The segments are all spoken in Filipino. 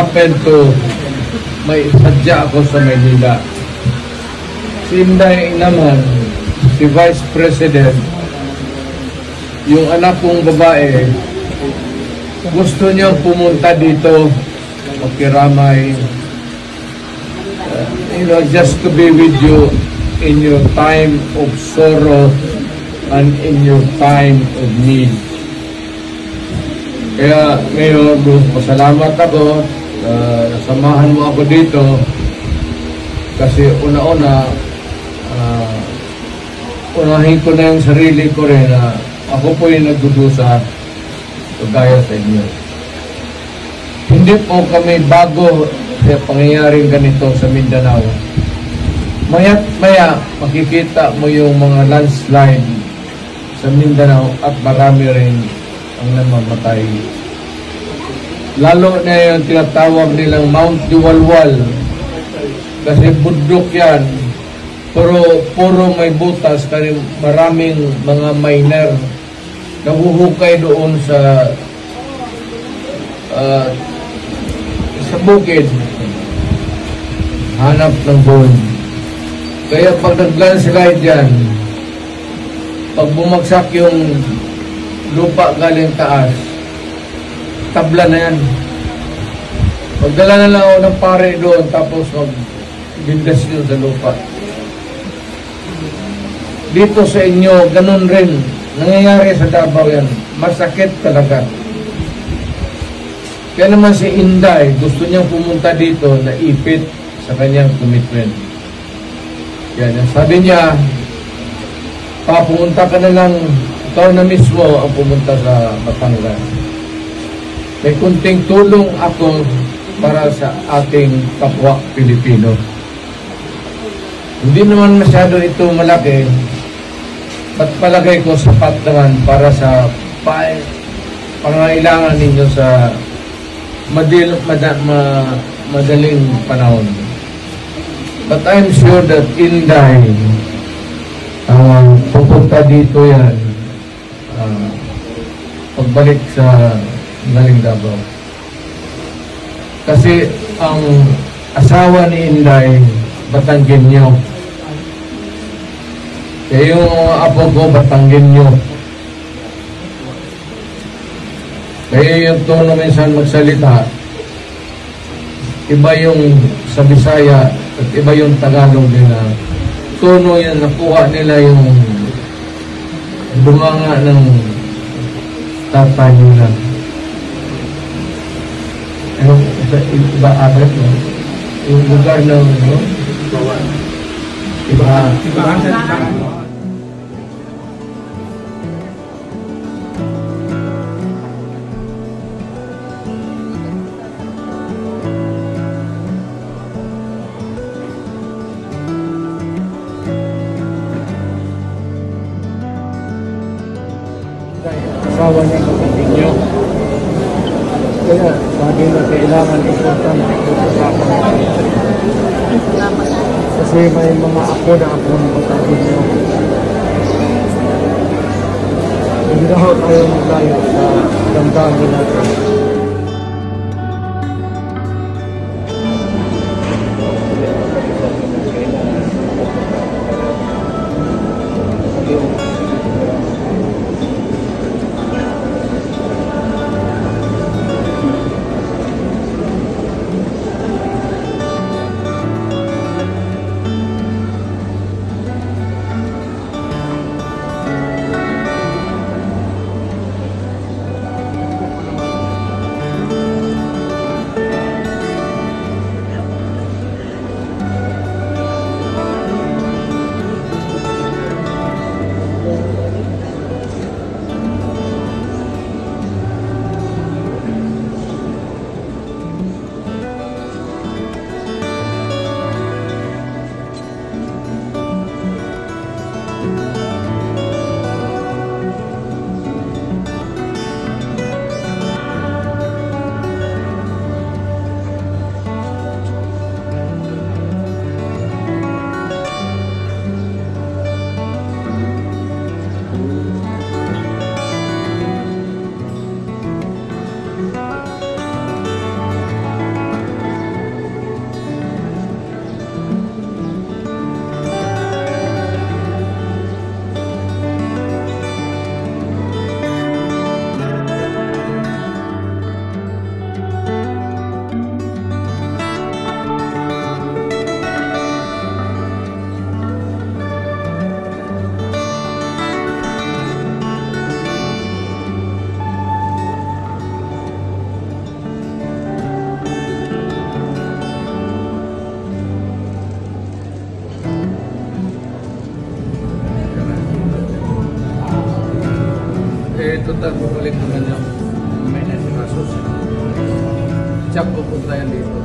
happened to may sadya ako sa Maynila. Si Inday naman, si Vice President, yung anak kong babae, gusto niya pumunta dito, makiramay, just to be with you in your time of sorrow and in your time of need. Kaya ngayon, pasalamat ako, samahan mo ako dito kasi una-una, unahin ko na yung sarili ko rin na ako po yung nagdudusa kagaya sa inyo. Hindi po kami bago sa pangyayaring ganito sa Mindanao. Maya't maya makikita mo yung mga landslide sa Mindanao at marami rin ang namamatay. Lalo na yung tinatawag nilang Mount Diwalwal kasi bundok yan, pero puro may butas kasi maraming mga miner nahuhukay doon sa bukid, hanap ng gold. Kaya pag nag-landslide yan, pag bumagsak yung lupa galing taas, tabla na yan. Magdala na lang ako ng pare doon, tapos mag-bindas yun sa lupa. Dito sa inyo, ganun rin. Nangyayari sa Davao yan. Masakit talaga. Kaya naman si Inday, gusto niyang pumunta dito na ipit sa kanyang commitment. Yan. Sabi niya, papunta ka na lang, ikaw na mismo ang pumunta sa Batangas. May kunting tulong ako para sa ating kapwa Pilipino. Hindi naman masyado ito malaki, at palagay ko sapat naman para sa pangailangan ninyo sa madaling panahon. But I'm sure that Inday, pupunta dito yan, pagbalik sa galing Davao. Kasi ang asawa ni Inday, Batanggenyo. Kaya yung apo ko, Batanggenyo. Kaya yung tono minsan magsalita, iba yung sa Bisaya at iba yung Tagalog nila. Tono yan, nakuha nila yung bunganga ng tatay nila. Ano, iba agad, no? Yung lugar ng, no? Iba. Asawa niya Batanggenyo. Kaya sabi na kailangan importante ito sa akin. Kasi may mga ako na ako ng Batanggenyo. Hindi na ako tayo maglayo sa damdamin natin. total bumalik naman yung may nasikasos. Tsak pupunta yan dito.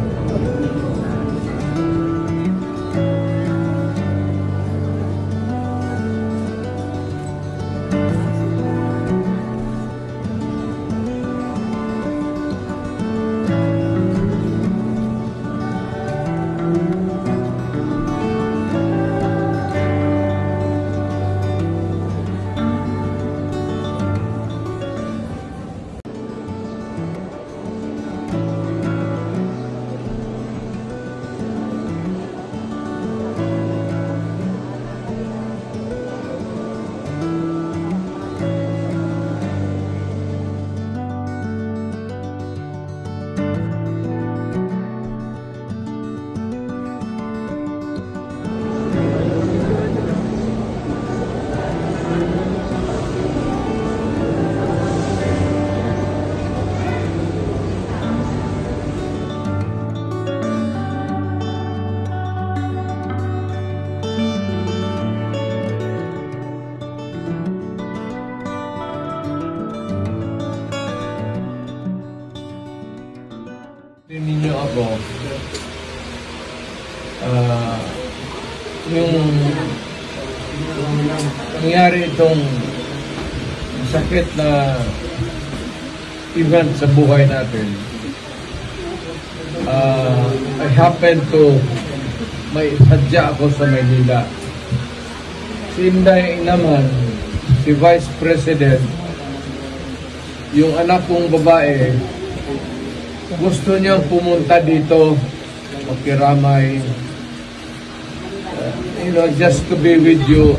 Ninyo ako, yung nangyari itong sakit na event sa buhay natin. I happen to may sadya ako sa Maynila. Si Inday naman, si Vice President, yung anak kong babae, gusto niyang pumunta dito, makiramay, just to be with you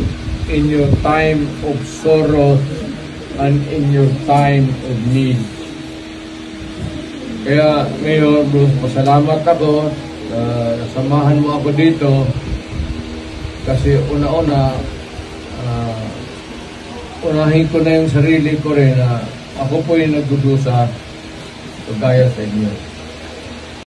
in your time of sorrow and in your time of need. Kaya ngayon, pasalamat ako, samahan mo ako dito, kasi una-una, unahin ko na yung sarili ko rin na ako po yung nagdudusa kagaya sa inyo.